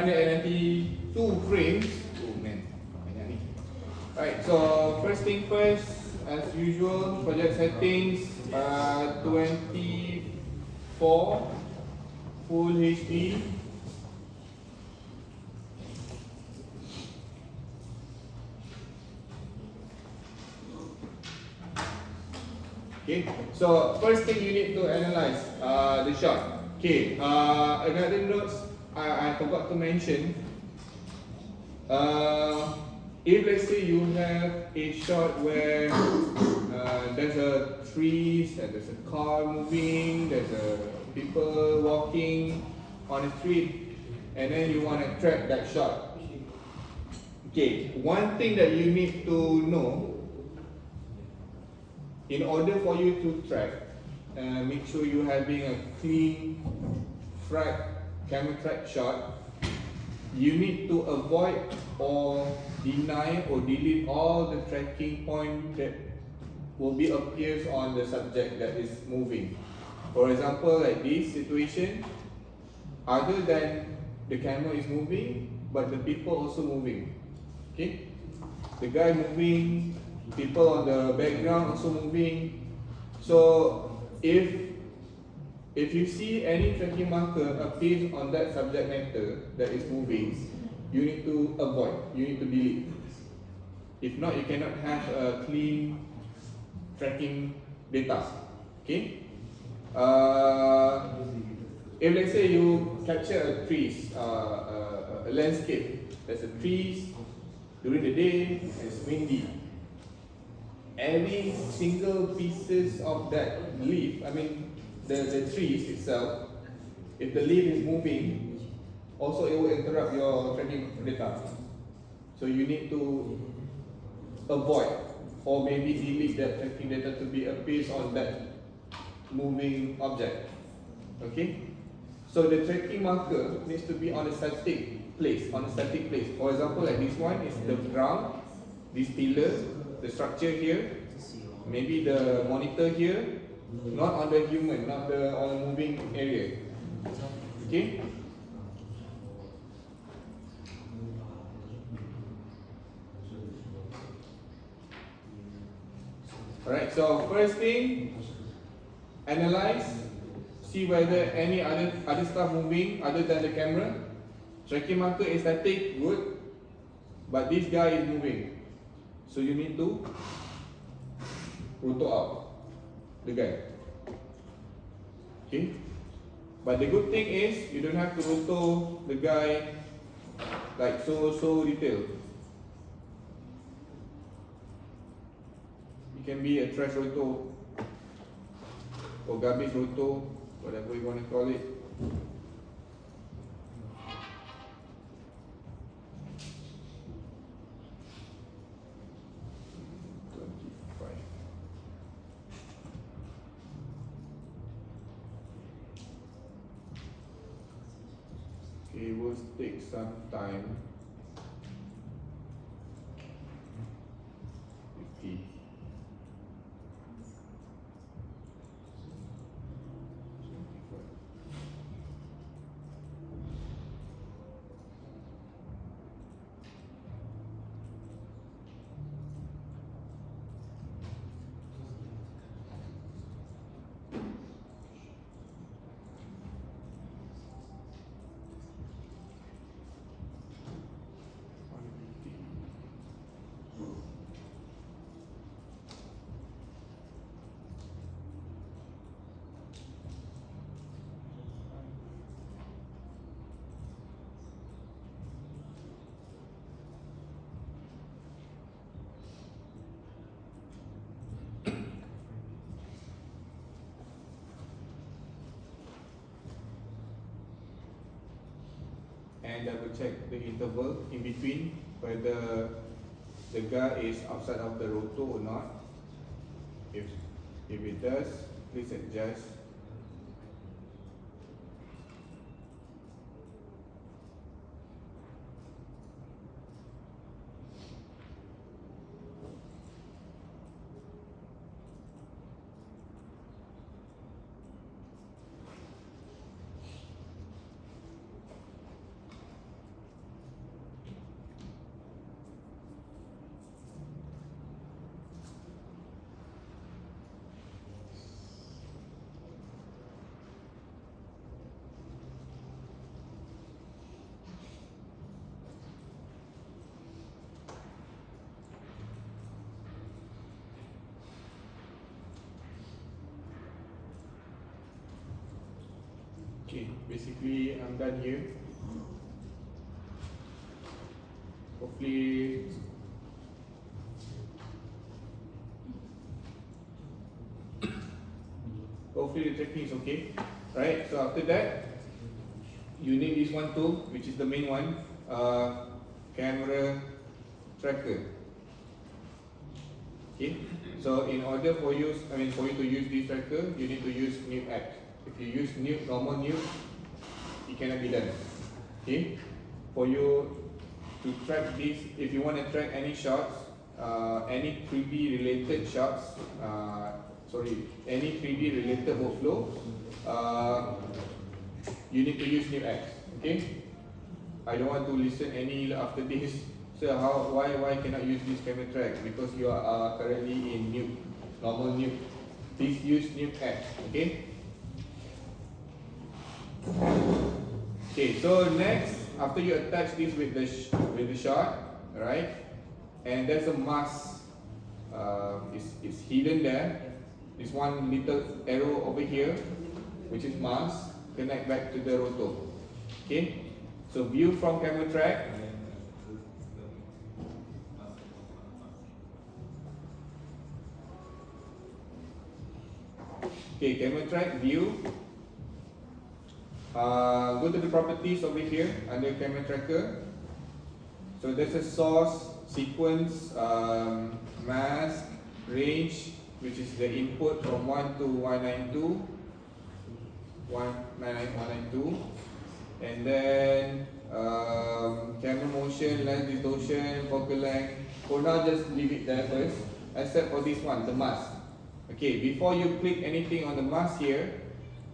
192 frames. Oh man, banyak ni. Right, so first thing first, as usual, project settings 24 full HD. Okay, so first thing you need to analyze the shot. Okay, another notes I forgot to mention. If let's say you have a shot where there's a trees and there's a car moving, there's a people walking on the street, and then you want to track that shot. Okay, one thing that you need to know, in order for you to track, make sure you're having a clean camera track shot. You need to avoid or deny or delete all the tracking point that will be appears on the subject that is moving. For example, like this situation, other than the camera is moving, but the people also moving. Okay, the guy moving, people on the background also moving. So if you see any tracking marker appears on that subject matter that is moving, you need to avoid, you need to delete. If not, you cannot have a clean tracking data. Okay. If let's say you capture a trees, a landscape, there's a trees during the day, it's windy. Every single pieces of that leaf, I mean the trees itself, if the leaf is moving, also it will interrupt your tracking data. So you need to avoid or maybe delete that tracking data to be appears on that moving object. Okay? So the tracking marker needs to be on a static place, For example, like this one is the ground, this pillar, the structure here, maybe the monitor here, not on the human, not on the moving area. Okay? Alright, so first thing, analyze, see whether any other stuff moving other than the camera. Tracking marker is static, good, but this guy is moving. So you need to rotate out the guy. Okay? But the good thing is you don't have to rotate the guy like so detailed. It can be a trash roto or garbage roto, whatever you want to call it. It will take some time. 50. And double check the interval in between whether the guy is outside of the roto or not. If it does, please adjust. basically I'm done here. Hopefully the tracking is okay, right? So after that, you need this one too, which is the main one, camera tracker. Okay. So in order for you to use this tracker, you need to use nuke X. If you use nuke, normal nuke, it cannot be done. Okay. For you to track this, if you want to track any shots, any 3D related shots, any 3D related workflow, you need to use nuke X. Okay. I don't want to listen any after this. So why cannot use this camera track? Because you are currently in nuke, normal nuke. Please use nuke X. Okay. Okay. So next, after you attach this with the shot, right? And there's a mask. It's hidden there. This one little arrow over here, which is mask. Connect back to the rotor. Okay. So view from camera track. Okay, camera track view. Go to the properties over here under camera tracker. So there's a source, sequence, mask, range, which is the input from 1 to 192, 192, and then camera motion, lens distortion, focal length. For now, just leave it there first, except for this one, the mask. Okay, before you click anything on the mask here,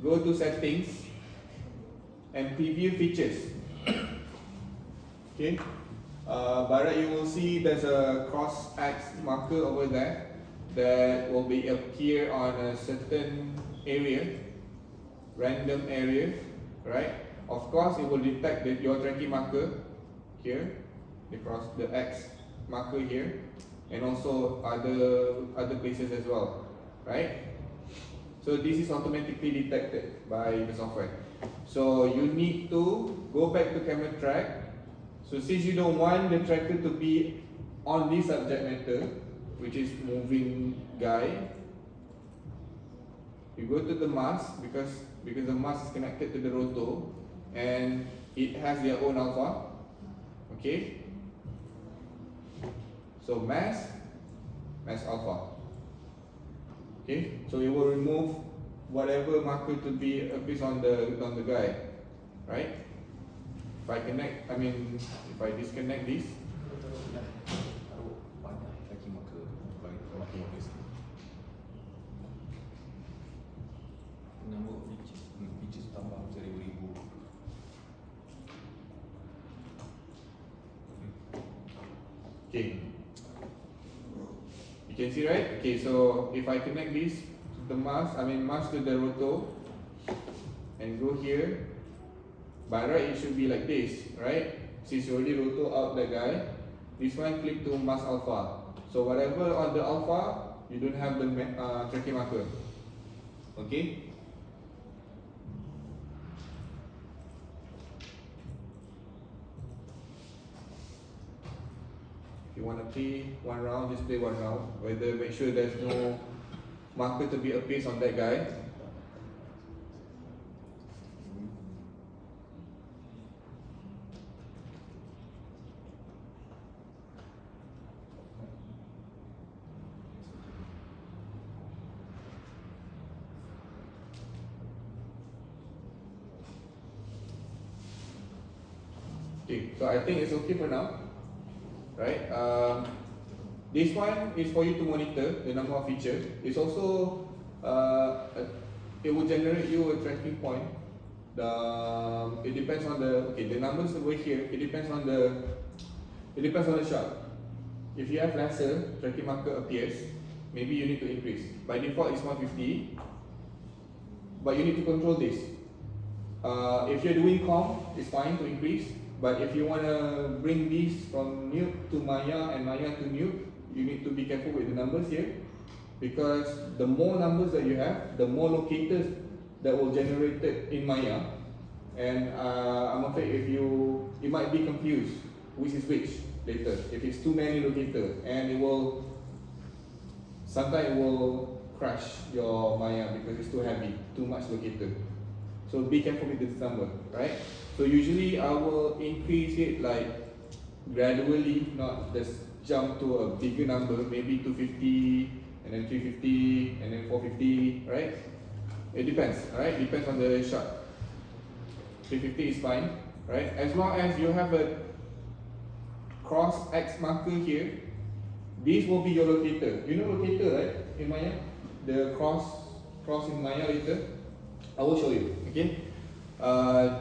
go to settings and preview features. Okay, Barat, you will see there's a cross X marker over there that will be appear on a certain area, random area, right? Of course, it will detect your tracking marker here, the X marker here, and also other places as well. Right? So this is automatically detected by the software. So you need to go back to camera track. So since you don't want the tracker to be on this subject matter, which is moving guy, you go to the mask because the mask is connected to the rotor and it has their own alpha. Okay? So mask alpha. Okay, so it will remove whatever marker to be appears on the guy, right? If I disconnect this, okay. You can see, right? Okay, so if I connect this to the mask to the rotor and go here, by right it should be like this, right? Since you already rotor out the guy, this one click to mask alpha. So whatever on the alpha, you don't have the tracking marker. Okay? If you want to play one round, just play one round. Make sure there's no marker to be appears on that guy. Okay, so I think it's okay for now. Right? This one is for you to monitor the number of features. It's also it will generate you a tracking point. It depends on the numbers over here. It depends on the shot. If you have lesser tracking marker appears, maybe you need to increase. By default, it's 150, but you need to control this. If you're doing com, it's fine to increase. But if you want to bring this from nuke to Maya and Maya to nuke, you need to be careful with the numbers here, because the more numbers that you have, the more locators that will generate it in Maya And I'm afraid you might be confused which is which later. If it's too many locators, and sometimes it will crash your Maya because it's too heavy, too much locator. So be careful with this number, right? So usually I will increase it like gradually, not just jump to a bigger number, maybe 250 and then 350 and then 450, right? It depends, alright? Depends on the shot. 350 is fine, right? As long as you have a cross X marker here, this will be your locator. You know locator, right? In Maya, the cross in Maya later. I will show you. Okay.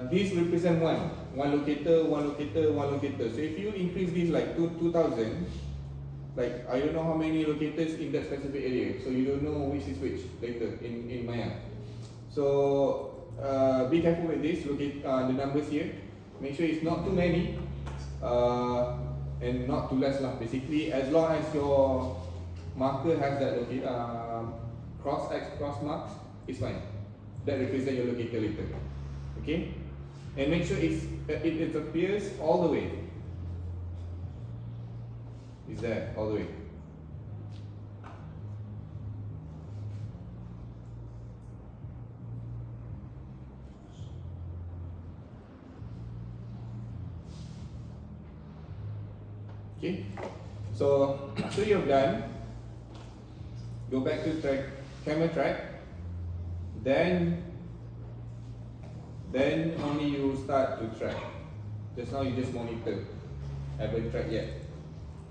This represent one locator, one locator, one locator. So if you increase this like 2000, like I don't know how many locators in that specific area. So you don't know which is which later in Maya. So be careful with this. Look at the numbers here. Make sure it's not too many and not too less lah. Basically, as long as your marker has that cross X cross marks, it's fine. That represents your locator later. Okay, and make sure it appears all the way. Is there all the way? Okay, so after you're done, go back to camera track, then only you start to track. Just now you just monitor, haven't tracked yet,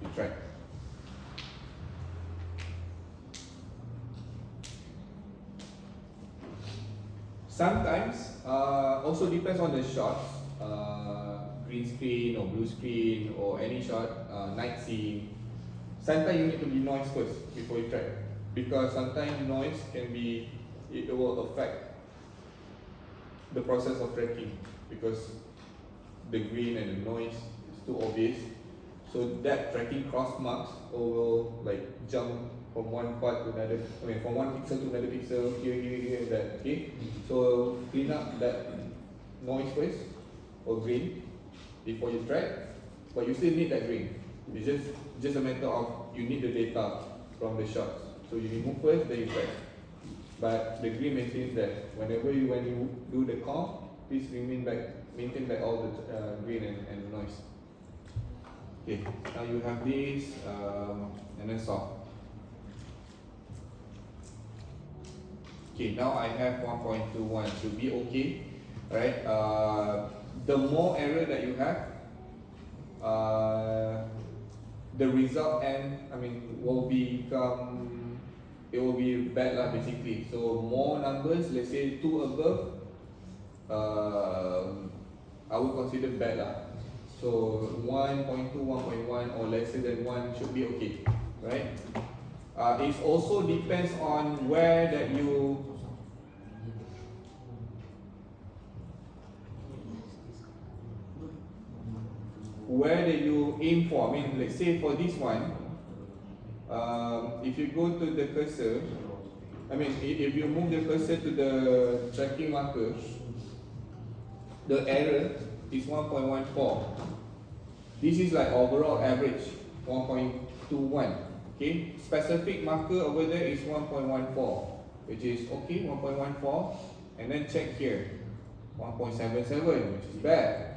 you track. Sometimes, also depends on the shots, green screen or blue screen or any shot, night scene. Sometimes you need to be noise first before you track, because sometimes noise it will affect the process of tracking, because the green and the noise is too obvious. So that tracking cross marks will like jump from one part to another, from one pixel to another pixel, here, that. Okay, so clean up that noise first or green before you track, but you still need that green. It's just a matter of you need the data from the shots, so you remove first, then you track. But the green maintains that when you do the comp, please maintain back all the green and the noise. Okay, now you have this and then soft. Okay, now I have 1.21, should be okay, right? The more error that you have, the result it will be bad lah, basically. So more numbers, let's say 2 above, I would consider bad lah. So 1.2, 1.1 or lesser than 1 should be okay, right? It also depends on where that you aim for. Let's say for this one, if you go to the cursor, if you move the cursor to the tracking marker, the error is 1.14. This is like overall average 1.21. Okay, specific marker over there is 1.14, which is okay, 1.14, and then check here, 1.77, which is bad.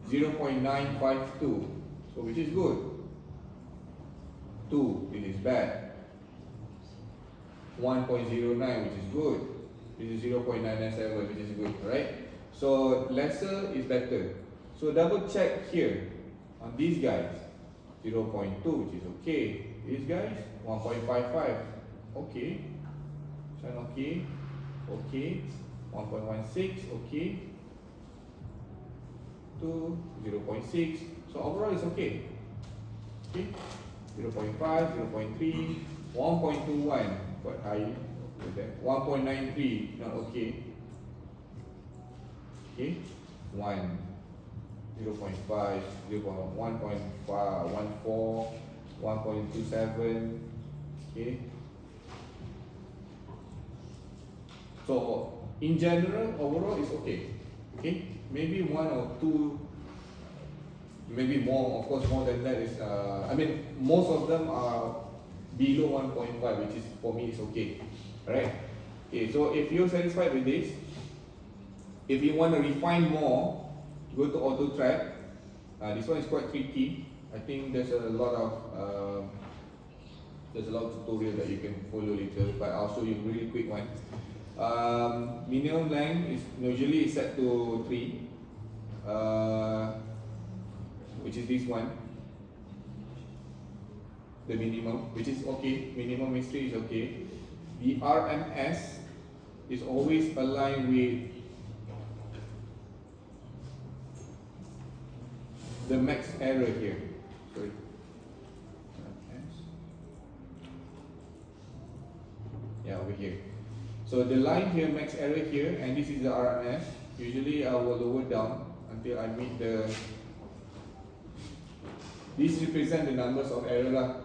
0.952, so which is good. 2, which is bad. 1.09, which is good. This is 0.997, which is good, right? So lesser is better. So double check here on these guys. 0.2, which is okay. These guys, 1.55, okay. This one okay. Okay. 1.16, okay. 2, 0.6. So overall it's okay. Okay. 0.5, 0.3, 1.21, quite high. 1.93, not okay. Okay. 1, 0.5, 1.14, 1.27. Okay. So in general, overall, it's okay. Okay, maybe one or two, maybe more. Of course, more than that is. I mean, most of them are below 1.5, which is for me is okay. Alright. Okay, so if you're satisfied with this, if you want to refine more, go to auto track. This one is quite tricky. I think there's a lot of tutorial that you can follow later, but I'll show you a really quick one. Minimum length is usually set to 3, which is this one. The minimum, which is okay. Minimum is 3 is okay. The RMS is always aligned with the max error here. Sorry. Yeah, over here. So the line here, max error here, and this is the RMS. Usually I will lower down until I meet the. This represent the numbers of error lah,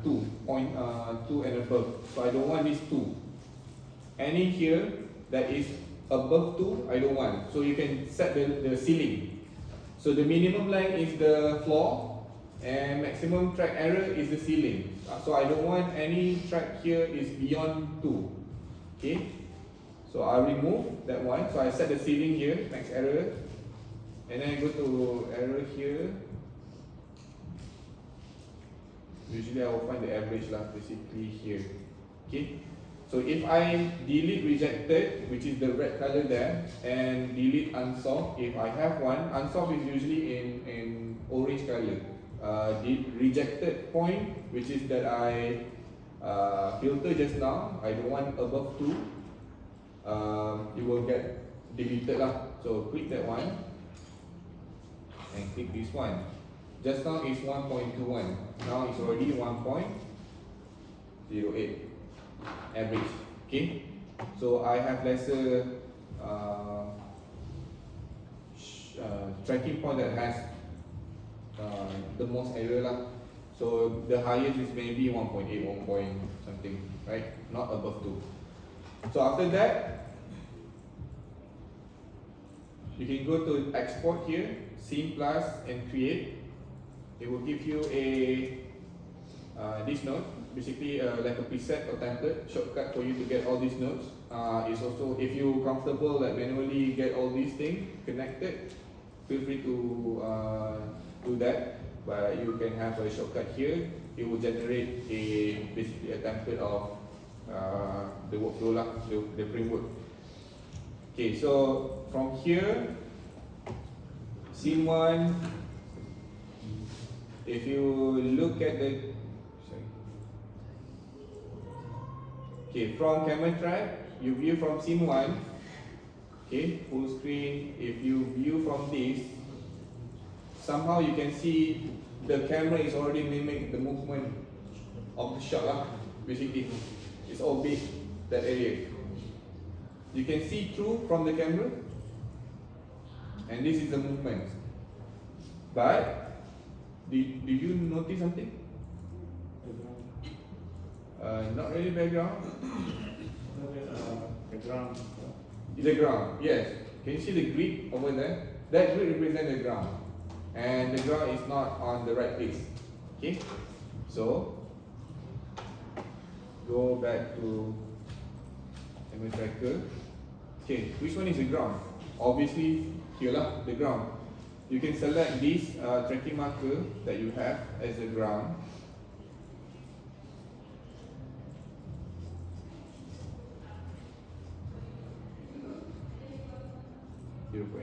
2.2 and above. So I don't want this 2. Any here that is above 2, I don't want. So you can set the ceiling. So the minimum length is the floor, and maximum track error is the ceiling. So I don't want any track here is beyond 2. Okay. So I remove that one. So I set the ceiling here, max error, and then I go to error here. Usually I will find the average lah, basically here. Okay. So if I delete rejected, which is the red color there, and delete unsolved, if I have one, unsolved is usually in orange color. The rejected point, which is that I filter just now, I don't want above 2. It will get deleted lah. So click that one and click this one. Just now is 1.21. Now it's already 1.08 average. Okay. So I have lesser tracking point that has the most error lah. So the highest is maybe 1.8, 1 point something, right? Not above 2. So after that, you can go to export here, scene plus, and create. It will give you a this node, basically like a preset or template shortcut for you to get all these nodes. It's also, if you're comfortable like manually get all these things connected, feel free to do that. But you can have a shortcut here. It will generate basically a template of the workflow lah, the framework. Okay, so from here, scene 1. If you look at the, okay, from camera track, you view from scene 1. Okay, full screen. If you view from this, somehow you can see the camera is already mimic the movement of the shot lah. Basically, it's all big, that area. You can see through from the camera, and this is the movement. But do you notice something? Not really background. Background. The ground, yes. Can you see the grid over there? That grid represents the ground, and the ground is not on the right place. Okay, so go back to camera tracker. Okay, which one is the ground? Obviously, here lah, the ground. You can select this tracking marker that you have as the ground.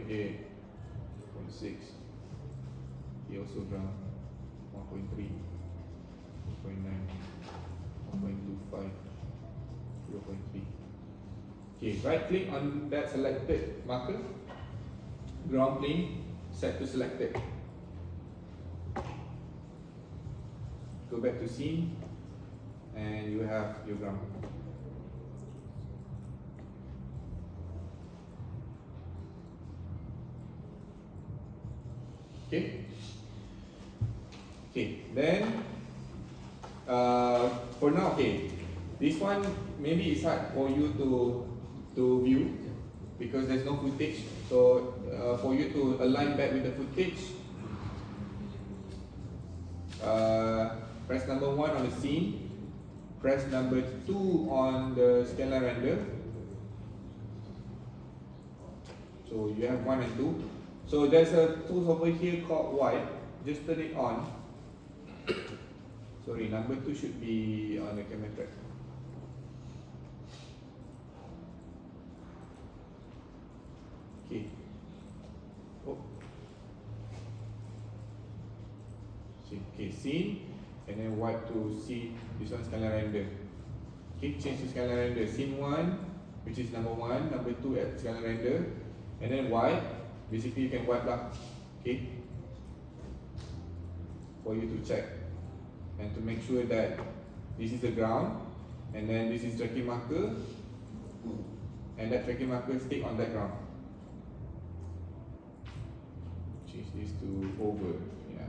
.8, 0.6. Here also ground. 1.3, 1.9, 1.25, 0.3. Okay, right click on that selected marker. Ground plane set to selected. Go back to scene, and you have your ground. Okay. Okay. Then, for now, okay. This one maybe it's hard for you to view. because there's no footage. So for you to align back with the footage, press number 1 on the scene, press number 2 on the scanline render. So you have 1 and 2. So there's a tool over here called wipe. Just turn it on. Sorry, number 2 should be on the camera track. Okay. Oh. Okay, scene, and then wipe to see this one scanline render. Okay, change to scanline render. Scene 1, which is number 1, number 2 at scanline render, and then wipe. Basically, you can wipe lah. Okay, for you to check and to make sure that this is the ground, and then this is tracking marker, and that tracking marker stick on that ground. Change this to over. Yeah.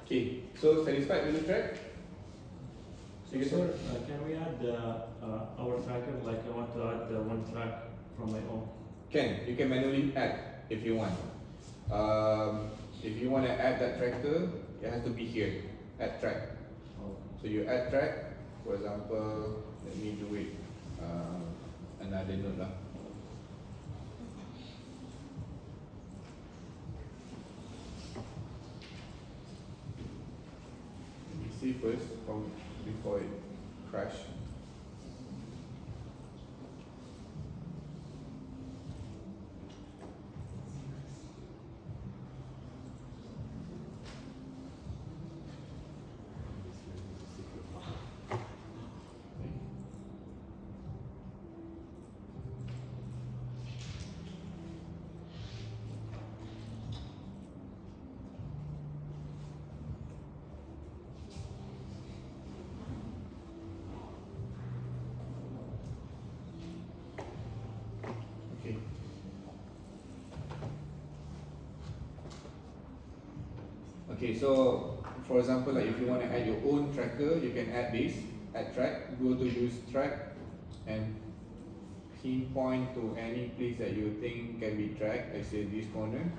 Okay, so satisfied with the track? So sir, can we add our tracker, like I want to add one track from my own? You can manually add if you want. If you want to add that tracker, it has to be here, add track. Oh. So you add track, for example, let me do it another node lah. See first before it crash. Okay, so for example, like if you want to add your own tracker, you can add this, add track, go to use track, and pinpoint to any place that you think can be tracked, let's say this corner.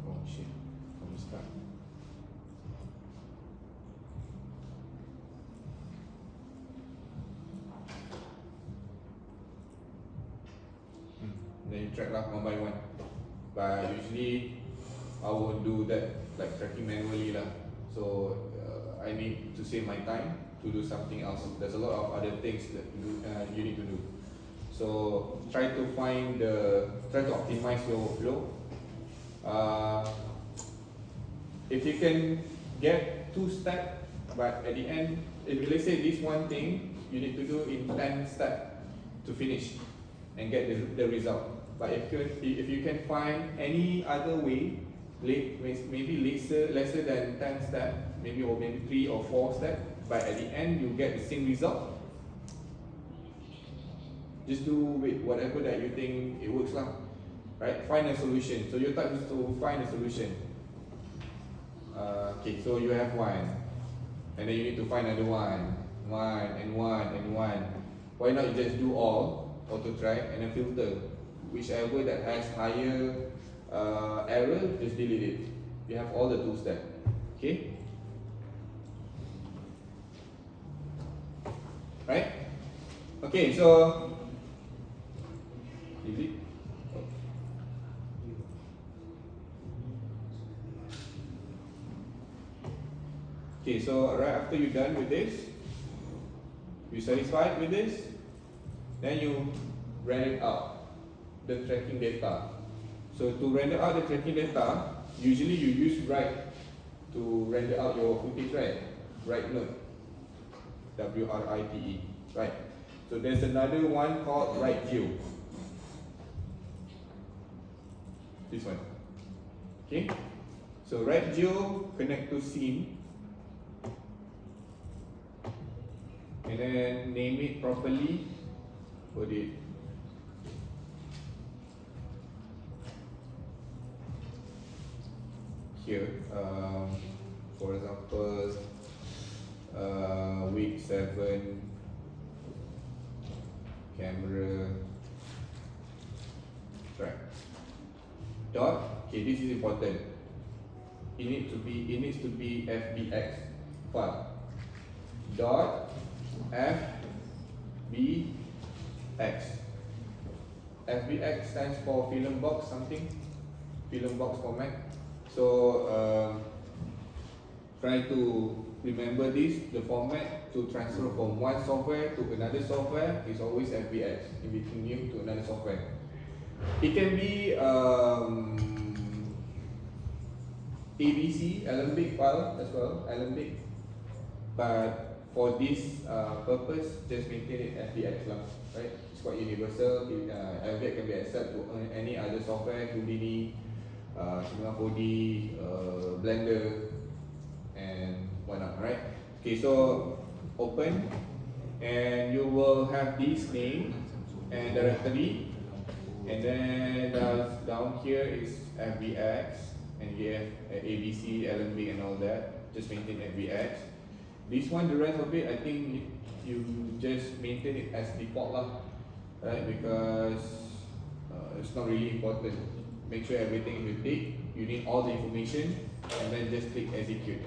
Oh shit, I'm stuck. Then you track lah one by one. But usually I won't do that like tracking manually lah. So I need to save my time to do something else. There's a lot of other things that you need to do. So try to optimize your workflow. If you can get 2 steps, but at the end, if let's say this one thing you need to do in 10 steps to finish and get the result. But if you can find any other way, maybe lesser than 10 steps, maybe 3 or 4 steps, but at the end you get the same result, just do with whatever that you think it works lah. Right? Find a solution. So your task is to find a solution. Okay, so you have one, and then you need to find another one. Why not you just do all, auto track, and then filter? Whichever that has higher error, just delete it. You have all the 2 steps. Okay? Right? Okay, so is it? Okay, so right after you're done with this, You satisfied with this? Then you render out the tracking data. So to render out the tracking data, usually you use write to render out your footage, right? Write node. WRITE. Right. So there's another one called write geo. This one. Okay. So write geo connect to scene. And then name it properly. Put it here. For example, week 7 camera track. Dot. Okay, this is important. It needs to be FBX file. Dot FBX. FBX stands for film box something. Film box format. So try to remember this. The format to transfer from one software to another software is always FBX. In between you to another software. It can be ABC, Alembic file as well, Alembic. But for this purpose, just maintain it FBX lah, right? It's quite universal. FBX can be accepted to any other software, Houdini, Cinema 4D, Blender, and whatnot, right? Okay, so open, and you will have this name and directory, and then down here is FBX, and you have ABC, Alembic, and all that. Just maintain FBX. This one, the rest of it, I think you just maintain it as default lah, right? Because it's not really important. Make sure everything is tick. You need all the information, and then just click execute.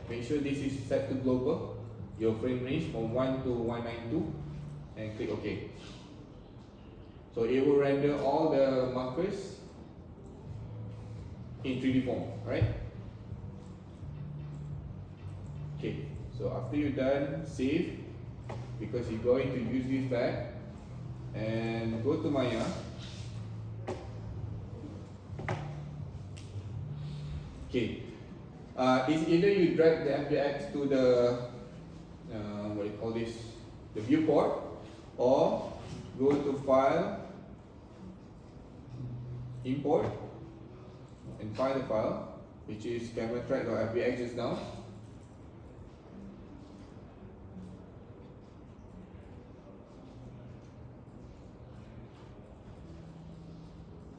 Make sure this is set to global. Your frame range from 1 to 192, and click OK. So it will render all the markers in 3D form, right? Okay. So after you're done, save, because you're going to use this back, and go to Maya. Okay, it's either you drag the FBX to the what do you call this, the viewport, or go to File, Import, and find the file, which is camera track.fbx just now.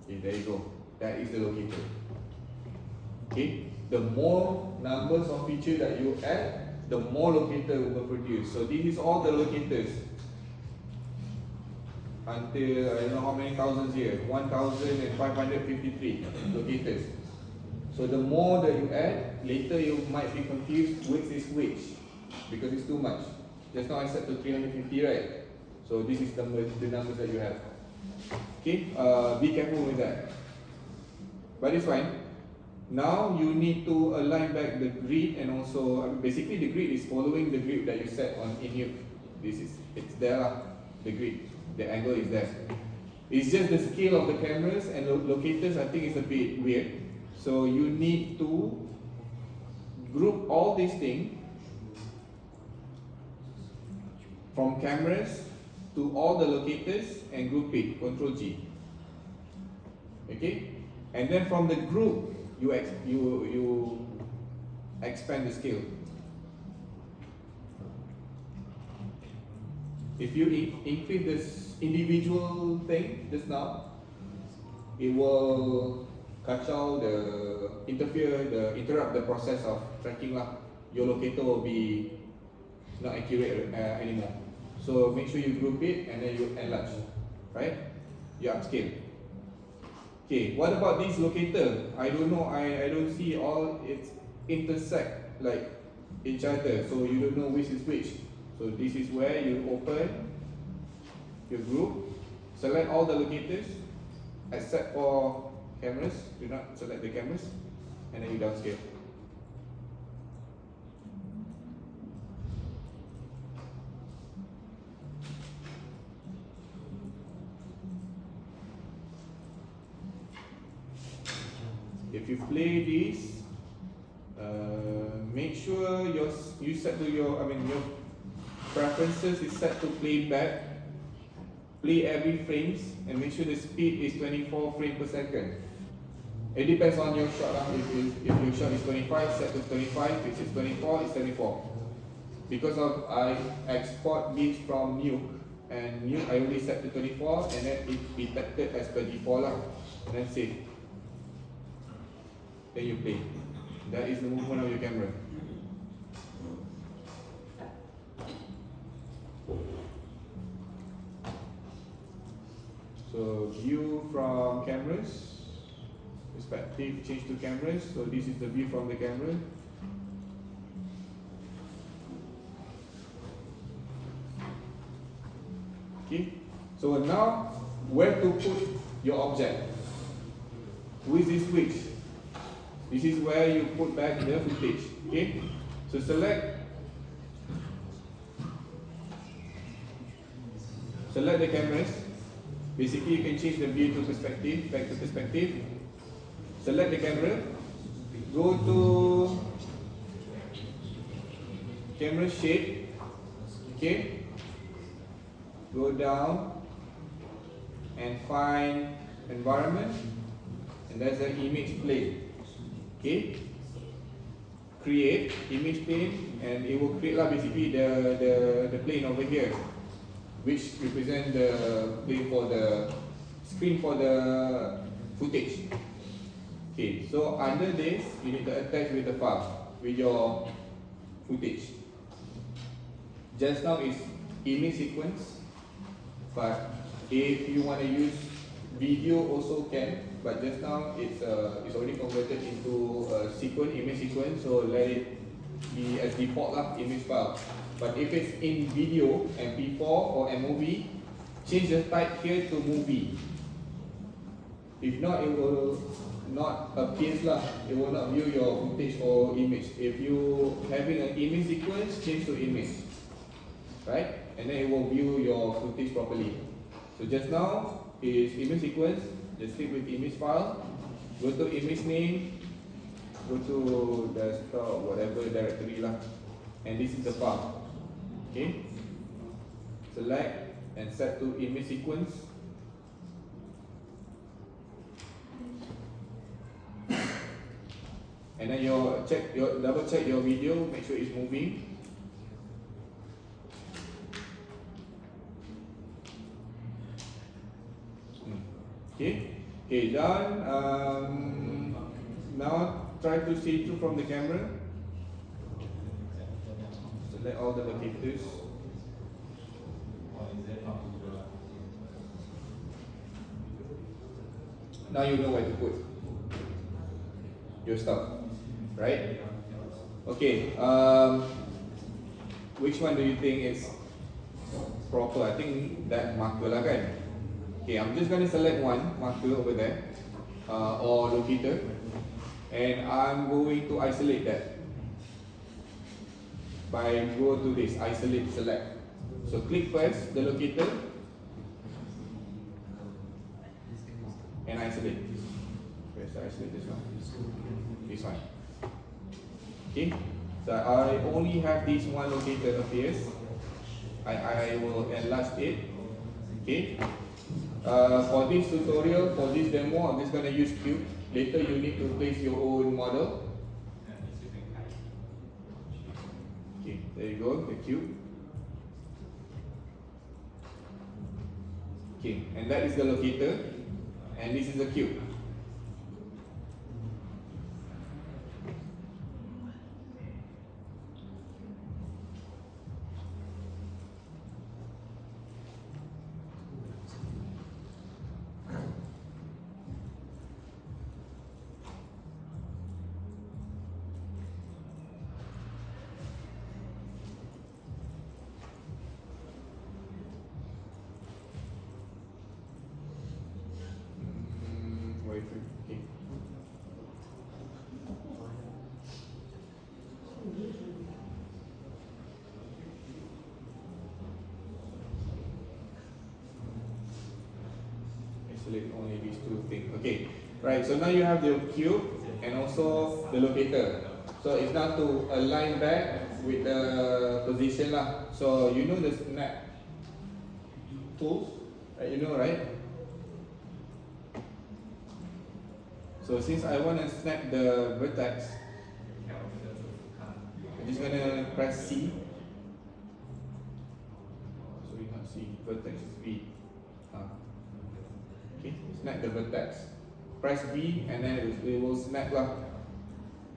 Okay, there you go. That is the locator. Okay, the more numbers of features that you add, the more locator will produce. So this is all the locators until I don't know how many thousands here, 1,553 locators. So the more that you add, later you might be confused which is which, because it's too much. Just now I set to 350, right? So this is the numbers that you have. Okay, be careful with that. But it's fine. Now you need to align back the grid, and also basically the grid is following the grid that you set on in nuke. It's there, the grid, the angle is there. It's just the scale of the cameras and locators. I think it's a bit weird. So you need to group all these things from cameras to all the locators and group it, Control G. Okay, and then from the group you expand the scale. If you increase this individual thing just now, it will interrupt the process of tracking lah. Your locator will be not accurate anymore. So make sure you group it and then you enlarge, right? You upscale. Okay, what about this locator? I don't know, I don't see all it intersect like each other, so you don't know which is which. So this is where you open your group, select all the locators except for cameras, do not select the cameras, and then you downscale. If you play this, make sure you set to your preferences is set to play back. Play every frames and make sure the speed is 24 frames per second. It depends on your shot. If your shot is 25, set to 25. If it's 24, it's 24. Because of I export this from nuke, and nuke I only set to 24, and then it detected as per default lah. And then save. Then you play. That is the movement of your camera. So view from cameras, perspective change to cameras. So this is the view from the camera. Okay. So now where to put your object? With this switch. This is where you put back the footage. Okay. So select the cameras. Basically, you can change the view to perspective, back to perspective. Select the camera. Go to camera shape. Okay. Go down and find environment, and there's an image plane. Okay. Create image plane, and it will create basically the plane over here, which represent the plane for the screen for the footage. Okay, so under this, you need to attach with the file, with your footage. Just now is image sequence, but if you want to use video also can, but just now it's already converted into a sequence, image sequence, so let it be as default image file. But if it's in video, MP4 or MOV, change the type here to movie. If not, it will not appear it will not view your footage or image. If you having an image sequence, change to image, right? And then it will view your footage properly. So just now is image sequence. Just click with image file. Go to image name. Go to desktop, whatever directory and this is the file. Okay, select and set to image sequence. And then double check your video, make sure it's moving. Okay, done. Now try to see through from the camera. Select all the locators. Now you know where to put your stuff, right? Okay. Which one do you think is proper? I think that marker lah kan. Okay, I'm just going to select one marker over there, or locator, and I'm going to isolate that by go to this isolate select. So click first the locator and isolate. Where's the isolate this one? This one. Okay. So I only have this one locator appears. I will enlarge it. Okay. For this tutorial, for this demo, I'm just gonna use cube. Later you need to place your own model. Okay, there you go, the cube. Okay, and that is the locator, and this is the cube. Okay. Isolate only these two things. Okay. Right, so now you have the cube and also the locator. So it's now to align back with the position lah. So you know the snap tools, right? You know, right? So since I want to snap the vertex, I'm just gonna press C. Sorry, not C. Vertex is V. Okay, snap the vertex. Press V and then it will snap lah.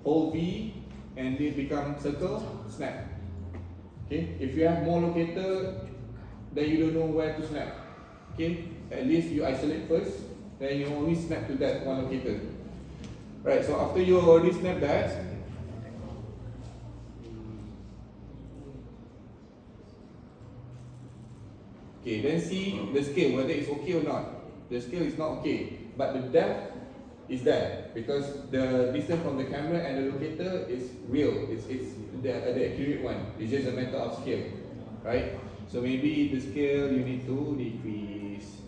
Hold V and it become circle, snap. Okay, if you have more locator, then you don't know where to snap. Okay, at least you isolate first, then you only snap to that one locator. Right, so after you already snap that, okay, then see the scale whether it's okay or not. The scale is not okay, but the depth is there because the distance from the camera and the locator is real. It's the accurate one. It's just a matter of scale, right? So maybe the scale you need to decrease.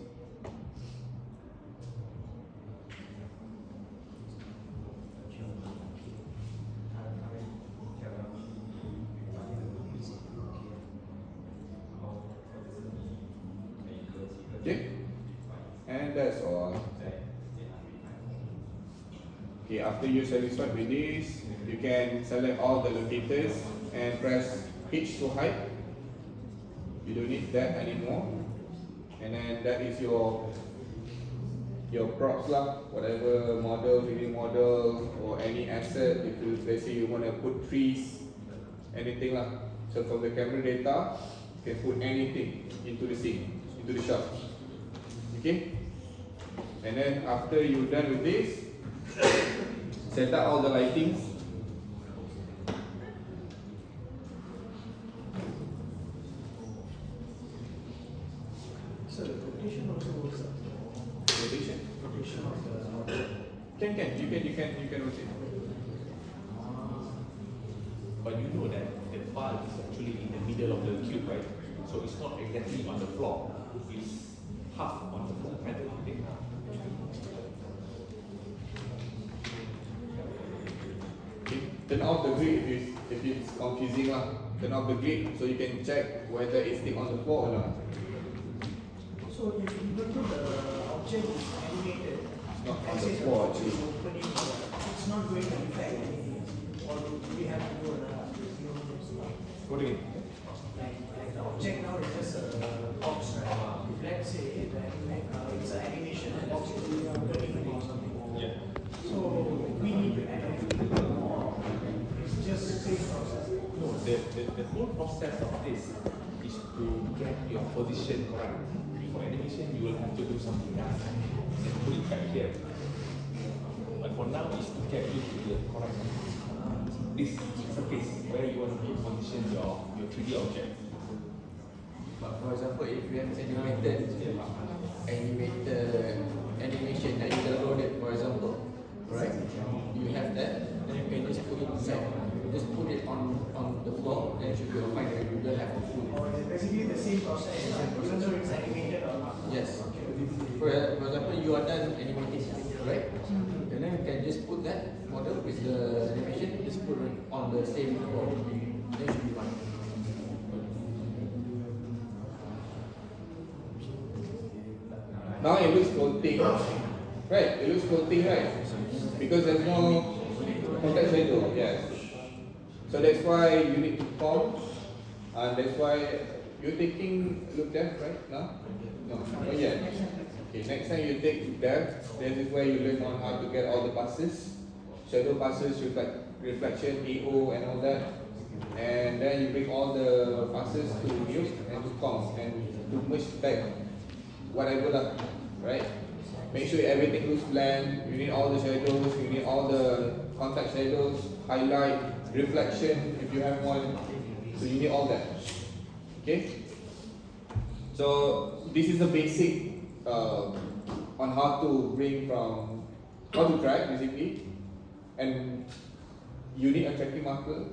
Okay, and that's all. Okay, after you're satisfied with this, you can select all the locators and press H to hide. You don't need that anymore. And then that is your props lah, whatever model, 3D model or any asset. If you, let's say you want to put trees, anything lah. So from the camera data, you can put anything into the scene, into the shot. Okay? And then after you're done with this, set up all the lightings. So the rotation also works. Rotation? Rotation of the model. You can rotate. But you know that the file is actually in the middle of the cube, right? So it's not exactly on the floor. It's half on the floor, right? Okay. Turn off the grid if it's confusing lah. Turn off the grid so you can check whether it's still on the floor or not. So if even though the object is animated, Not on let's the say floor box is actually. opening, it's not going to affect anything. Or do we have to do another? What do you mean? Like the object now is just a box, right? If let's say the it's an animation, the box is opening or something. Yeah. So we need to animate more. It's just the same process. No, the whole process of this is to get your position correct. For animation, you will have to do something else and put it back here. But for now, is to get you to the correct this surface where you want to position your 3D object. But for example, if you have animated animation that you downloaded, for example, right? You have that, then you can just put it inside. Just put it on the floor, then it should be fine. You don't have to put it. Or it's basically the same process, even though it's animated or not. Yes. For example, you are done animating, right? And then you can just put that model with the animation, just put it on the same floor. Then it should be fine. Now it looks floating. Right, it looks floating, right? Because there's no contact shadow, yes. So that's why you need to comp. And that's why you're taking look depth, right? No? No, not yet. Okay, next time you take depth, this is where you learn on how to get all the passes. Shadow passes, reflection, AO and all that. And then you bring all the passes to nuke and to comp and to merge back whatever lah, right? Make sure everything looks bland. You need all the shadows, you need all the contact shadows, highlight, reflection if you have one. So you need all that. Okay? So this is the basic on how to bring from how to track basically, and you need a tracking marker.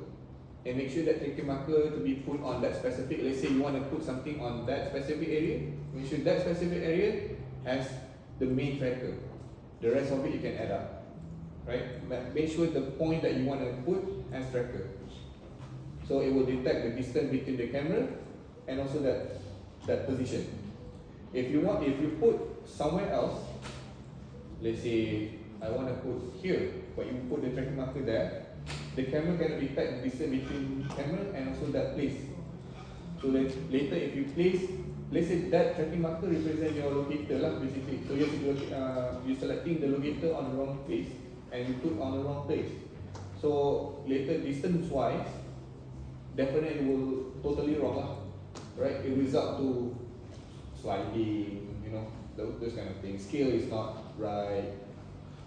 And make sure that tracking marker to be put on that specific. Let's say you want to put something on that specific area. Make sure that specific area has the main tracker. The rest of it you can add up, right? Make sure the point that you want to put as tracker. So it will detect the distance between the camera and also that position. If you put somewhere else, let's say I want to put here, but you put the tracking marker there, the camera cannot detect the distance between camera and also that place. So later if you place, let's say that tracking marker represents your locator lah basically. So you're selecting the locator on the wrong place and you put on the wrong place. So later distance wise, definitely it will totally wrong lah, right? It result to sliding, those kind of things. Scale is not right,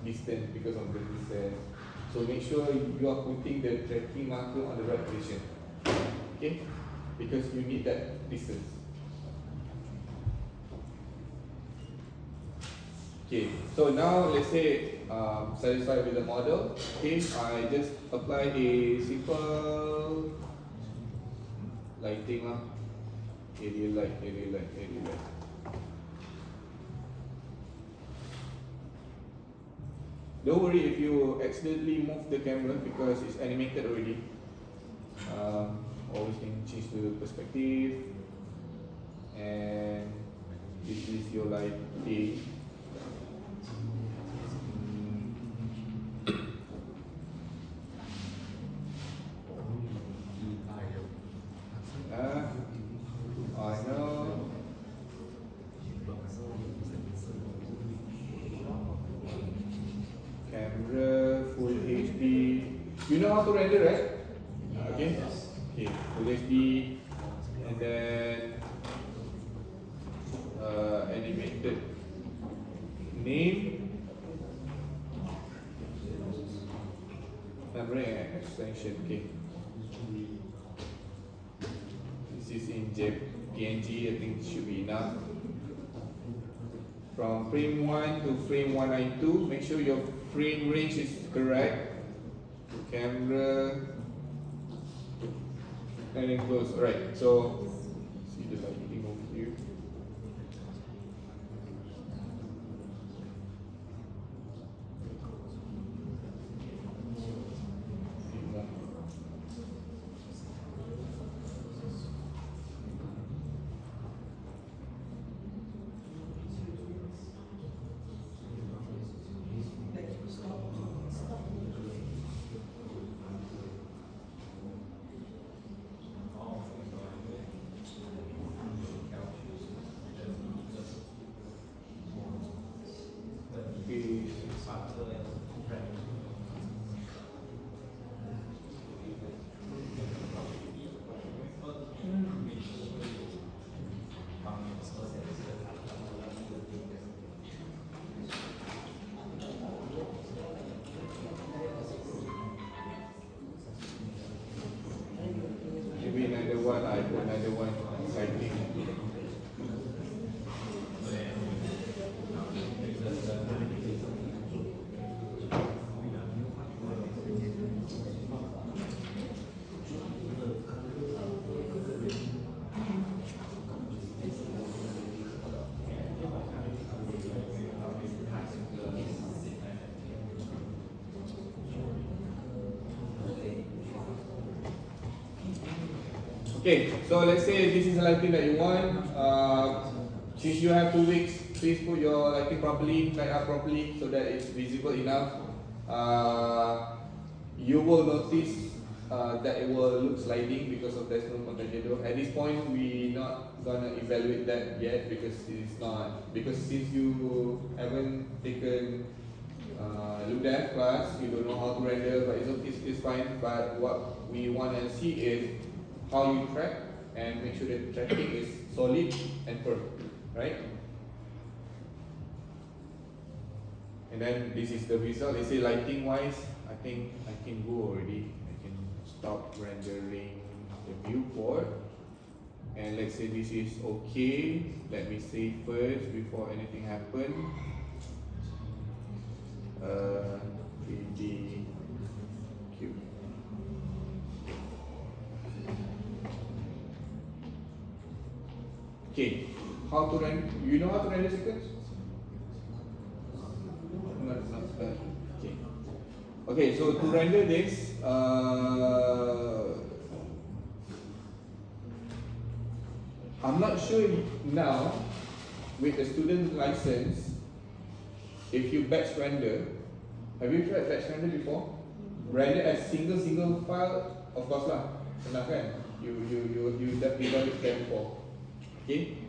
distance because of the distance. So make sure you are putting the tracking marker on the right position, okay? Because you need that distance. Okay, so now let's say satisfied with the model. Okay, I just apply a simple lighting lah. Area light. Don't worry if you accidentally move the camera because it's animated already. Always can change the perspective. And this is your lighting. I know. Camera, full HD. You know how to render, right? Okay. Okay, full HD, and then animated name, camera and extension. Okay. This is in PNG. I think it should be enough. From frame 1 to frame 192, make sure your frame range is correct. Camera and then close. Alright, so see the lighting over here. Maybe another one, I put another one lighting. Okay, so let's say this is the lighting that you want. Since you have 2 weeks, please put your lighting properly, light up properly so that it's visible enough. You will notice that it will look sliding because of there's no contact shadow. At this point, we're not gonna evaluate that yet because since you haven't taken look at class, you don't know how to render, but it's fine. But what we wanna see is how you track and make sure that tracking is solid and firm, right? And then this is the result. Let's say lighting wise, I think I can go already. I can stop rendering the viewport. And let's say this is okay. Let me save first before anything happens. 3D cube. Okay, how to render? You know how to render sequence? No. Okay, so to render this, I'm not sure now with the student license if you batch render. Have you tried batch render before? Render as single file, of course lah. Senang kan? You dah it there before. Okay?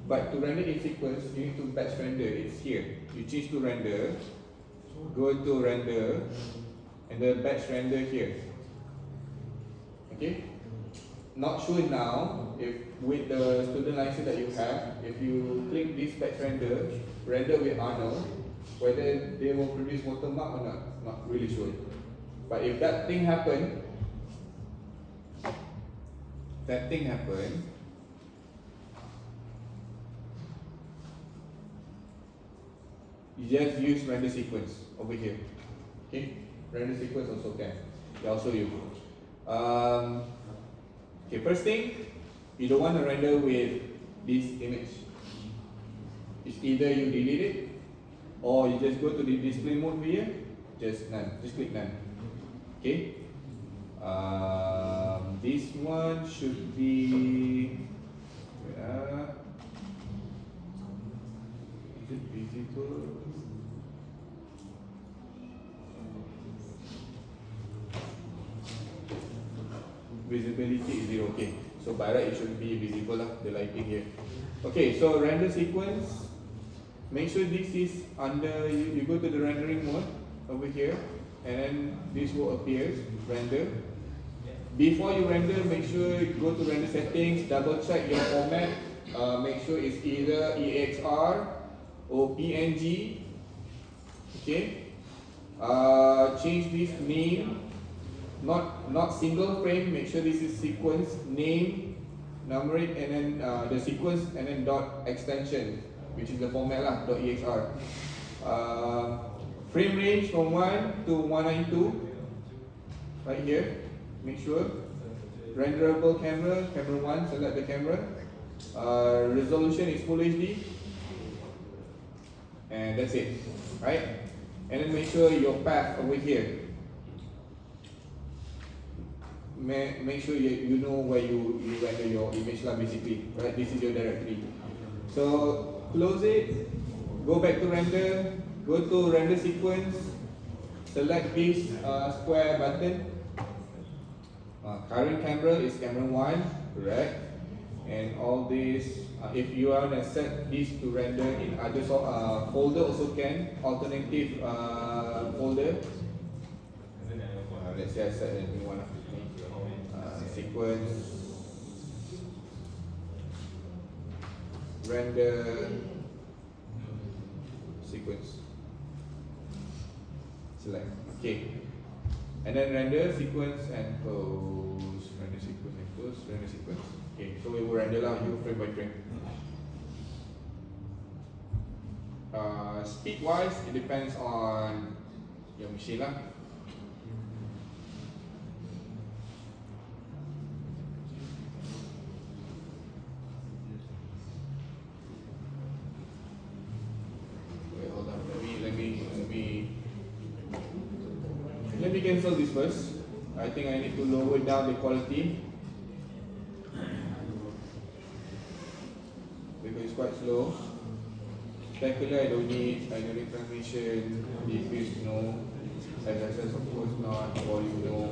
But to render in sequence, you need to batch render. It's here. You change to render, go to render, and then batch render here. Okay? Not sure now if with the student license that you have, if you click this batch render, render with Arnold, whether they will produce watermark or not. Not really sure. But if that thing happen, you just use render sequence over here. Okay? Render sequence also can. I'll show you. Okay, first thing, you don't want to render with this image. It's either you delete it or you just go to the display mode here, just none. Just click none. Okay? This one should be is it visible? Visibility is 0. Okay, so by right it should be visible lah, the lighting here. Okay, so render sequence. Make sure this is under you go to the rendering mode over here, and then this will appear render. Before you render, make sure you go to render settings, double check your format. Make sure it's either EXR or PNG. Okay. Change this name. Not single frame. Make sure this is sequence name, numeric, and then the sequence, and then dot extension, which is the format lah. .exr. Frame range from 1 to 192. Right here. Make sure. Renderable camera 1. Select the camera. Resolution is full HD. And that's it. Right. And then make sure your path over here. Make sure you know where you render your image lah, basically. Right, this is your directory. So close it, go back to render, go to render sequence, select this square button. Current camera is camera 1, correct? And all this, if you want to set this to render in other folder also can, alternative folder. Let's say I set a new one. Sequence, render, sequence, select, okay, and then render, sequence, and close, render, sequence, and close, render, sequence. Okay, so we will render lah you frame by frame. Speed wise, it depends on your machine lah. Let me cancel this first. I think I need to lower down the quality because it's quite slow. Specular I don't need transmission, diffuse no, SSS of course not, volume no.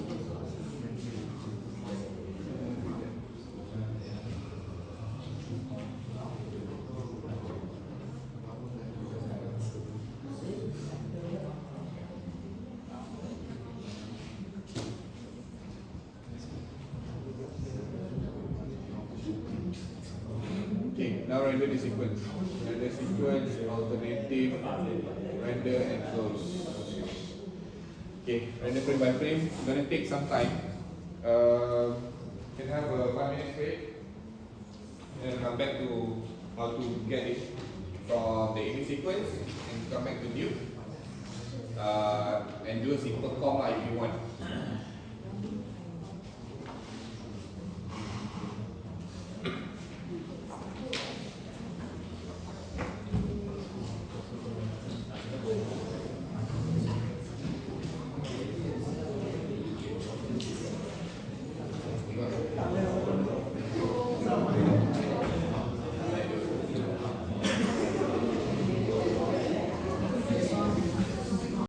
Now render the sequence. Render sequence, alternative, render and close. Okay, render frame by frame. It's gonna take some time. Can have a 5-minute break. And then come back to how to get it from the image sequence and come back to view. And do a simple com if you want.